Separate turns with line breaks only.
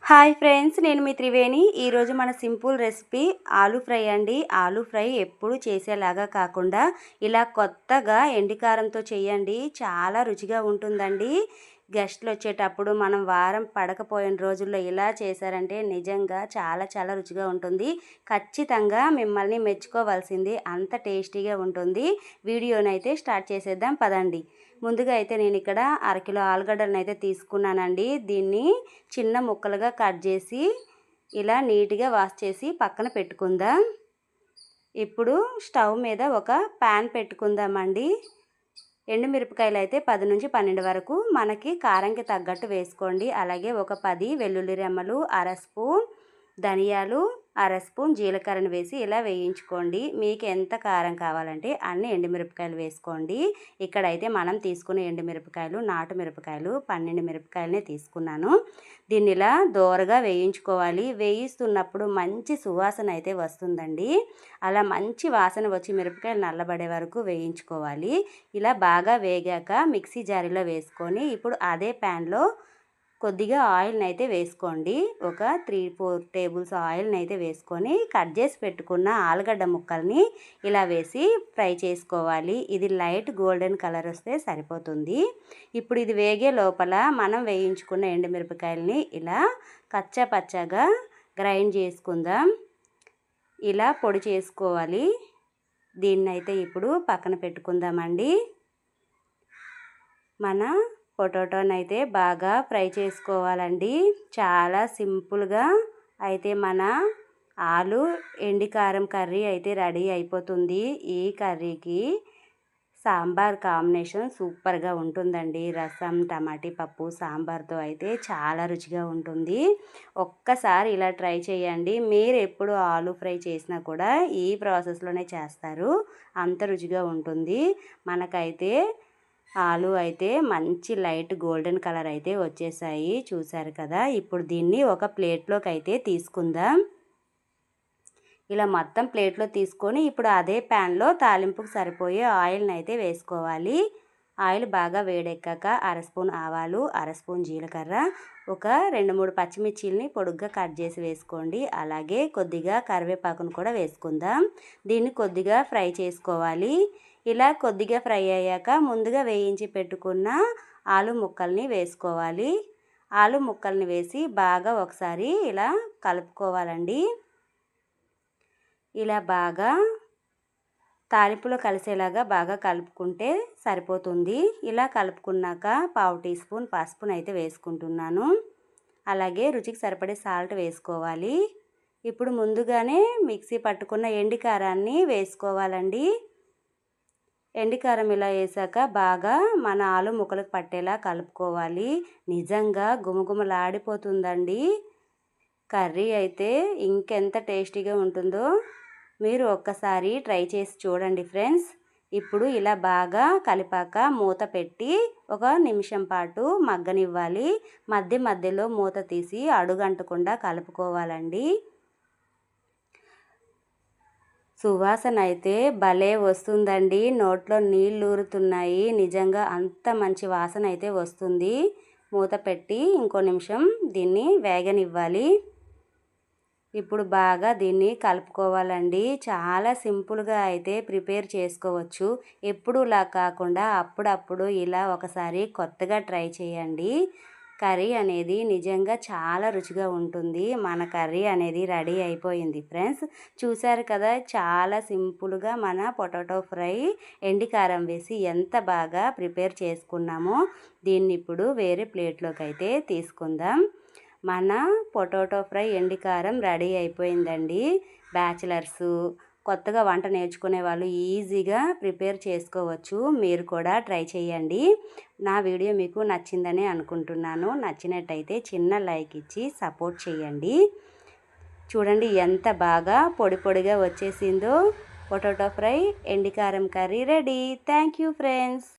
Hi friends, నేను మీ త్రివేణి. ఈరోజు మన సింపుల్ రెసిపీ ఆలూ ఫ్రై అండి. ఆలూ ఫ్రై ఎప్పుడు చేసేలాగా కాకుండా ఇలా కొత్తగా ఎండికారంతో చేయండి. చాలా రుచిగా ఉంటుందండి. గెస్ట్లు వచ్చేటప్పుడు మనం వారం పడకపోయిన రోజుల్లో ఇలా చేశారంటే నిజంగా చాలా చాలా రుచిగా ఉంటుంది. ఖచ్చితంగా మిమ్మల్ని మెచ్చుకోవాల్సింది, అంత టేస్టీగా ఉంటుంది. వీడియోనైతే స్టార్ట్ చేసేద్దాం పదండి. ముందుగా అయితే నేను ఇక్కడ అరకిలో ఆలుగడ్డలను అయితే తీసుకున్నానండి. దీన్ని చిన్న ముక్కలుగా కట్ చేసి ఇలా నీట్గా వాష్ చేసి పక్కన పెట్టుకుందాం. ఇప్పుడు స్టవ్ మీద ఒక ప్యాన్ పెట్టుకుందామండి. ఎండుమిరపకాయలు అయితే 10 నుంచి 12 వరకు మనకి కారంకి తగ్గట్టు వేసుకోండి. అలాగే ఒక 10 వెల్లుల్లి రెమ్మలు, అర స్పూన్ ధనియాలు, అర స్పూన్ జీలకర్రను వేసి ఇలా వేయించుకోండి. మీకు ఎంత కారం కావాలంటే అన్ని ఎండుమిరపకాయలు వేసుకోండి. ఇక్కడైతే మనం తీసుకునే ఎండుమిరపకాయలు నాటు మిరపకాయలు 12 మిరపకాయలనే తీసుకున్నాను. దీన్ని ఇలా దోరగా వేయించుకోవాలి. వేయిస్తున్నప్పుడు మంచి సువాసన అయితే వస్తుందండి. అలా మంచి వాసన వచ్చి మిరపకాయలు నల్లబడే వరకు వేయించుకోవాలి. ఇలా బాగా వేగాక మిక్సీ జారీలో వేసుకొని ఇప్పుడు అదే ప్యాన్లో కొద్దిగా ఆయిల్ని అయితే వేసుకోండి. ఒక 3-4 టేబుల్స్ ఆయిల్ని అయితే వేసుకొని కట్ చేసి పెట్టుకున్న ఆలుగడ్డ ముక్కల్ని ఇలా వేసి ఫ్రై చేసుకోవాలి. ఇది లైట్ గోల్డెన్ కలర్ వస్తే సరిపోతుంది. ఇప్పుడు ఇది వేగే లోపల మనం వేయించుకున్న ఎండుమిరపకాయలని ఇలా కచ్చా పచ్చాగా గ్రైండ్ చేసుకుందాం. ఇలా పొడి చేసుకోవాలి. దీన్నైతే ఇప్పుడు పక్కన పెట్టుకుందామండి. మన పొటాటోని అయితే బాగా ఫ్రై చేసుకోవాలండి. చాలా సింపుల్గా అయితే మన ఆలు ఎండికారం కర్రీ అయితే రెడీ అయిపోతుంది. ఈ కర్రీకి సాంబార్ కాంబినేషన్ సూపర్గా ఉంటుందండి. రసం, టమాటీ పప్పు, సాంబార్తో అయితే చాలా రుచిగా ఉంటుంది. ఒక్కసారి ఇలా ట్రై చేయండి. మీరు ఎప్పుడు ఆలు ఫ్రై చేసినా కూడా ఈ ప్రాసెస్లోనే చేస్తారు. అంత రుచిగా ఉంటుంది. మనకైతే ఆలు అయితే మంచి లైట్ గోల్డెన్ కలర్ అయితే వచ్చేసాయి, చూసారు కదా. ఇప్పుడు దీన్ని ఒక ప్లేట్లోకి అయితే తీసుకుందాం. ఇలా మొత్తం ప్లేట్లో తీసుకొని ఇప్పుడు అదే ప్యాన్లో తాలింపుకు సరిపోయే ఆయిల్ని అయితే వేసుకోవాలి. ఆయిల్ బాగా వేడెక్కాక అర స్పూన్ ఆవాలు, అర స్పూన్ జీలకర్ర, ఒక 2-3 పచ్చిమిర్చిల్ని పొడుగ్గా కట్ చేసి వేసుకోండి. అలాగే కొద్దిగా కరివేపాకును కూడా వేసుకుందాం. దీన్ని కొద్దిగా ఫ్రై చేసుకోవాలి. ఇలా కొద్దిగా ఫ్రై అయ్యాక ముందుగా వేయించి పెట్టుకున్న ఆలు ముక్కల్ని వేసుకోవాలి. ఆలు ముక్కల్ని వేసి బాగా ఒకసారి ఇలా కలుపుకోవాలండి. ఇలా బాగా తాలింపులో కలిసేలాగా బాగా కలుపుకుంటే సరిపోతుంది. ఇలా కలుపుకున్నాక 1/2 టీ స్పూన్ పసుపును అయితే వేసుకుంటున్నాను. అలాగే రుచికి సరిపడే సాల్ట్ వేసుకోవాలి. ఇప్పుడు ముందుగానే మిక్సీ పట్టుకున్న ఎండికారాన్ని వేసుకోవాలండి. ఎండికారం ఇలా వేసాక బాగా మన ఆలు ముక్కలకు పట్టేలా కలుపుకోవాలి. నిజంగా గుమగుమలాడిపోతుందండి కర్రీ అయితే. ఇంకెంత టేస్టీగా ఉంటుందో మీరు ఒక్కసారి ట్రై చేసి చూడండి ఫ్రెండ్స్. ఇప్పుడు ఇలా బాగా కలిపాక మూత పెట్టి 1 నిమిషం పాటు మగ్గనివ్వాలి. మధ్య మధ్యలో మూత తీసి అడుగంటకుండా కలుపుకోవాలండి. సువాసన అయితే భలే వస్తుందండి. నోట్లో నీళ్ళు ఊరుతున్నాయి. నిజంగా అంత మంచి వాసన అయితే వస్తుంది. మూత పెట్టి ఇంకో నిమిషం దీన్ని వేగనివ్వాలి. ఇప్పుడు బాగా దీన్ని కలుపుకోవాలండి. చాలా సింపుల్గా అయితే ప్రిపేర్ చేసుకోవచ్చు. ఎప్పుడులా కాకుండా అప్పుడప్పుడు ఇలా ఒకసారి కొత్తగా ట్రై చేయండి. కర్రీ అనేది నిజంగా చాలా రుచిగా ఉంటుంది. మన కర్రీ అనేది రెడీ అయిపోయింది ఫ్రెండ్స్. చూసారు కదా, చాలా సింపుల్గా మన పొటాటో ఫ్రై ఎండికారం వేసి ఎంత బాగా ప్రిపేర్ చేసుకున్నామో. దీన్ని ఇప్పుడు వేరే ప్లేట్లోకి అయితే తీసుకుందాం. మన పొటాటో ఫ్రై ఎండికారం రెడీ అయిపోయిందండి. బ్యాచిలర్సు, కొత్తగా వంట నేర్చుకునే వాళ్ళు ఈజీగా ప్రిపేర్ చేసుకోవచ్చు. మీరు కూడా ట్రై చేయండి. నా వీడియో మీకు నచ్చిందని అనుకుంటున్నాను. నచ్చినట్టయితే చిన్న లైక్ ఇచ్చి సపోర్ట్ చేయండి. చూడండి ఎంత బాగా పొడి పొడిగా వచ్చేసిందో. పొటాటో ఫ్రై ఎండికారం curry ready. Thank you friends.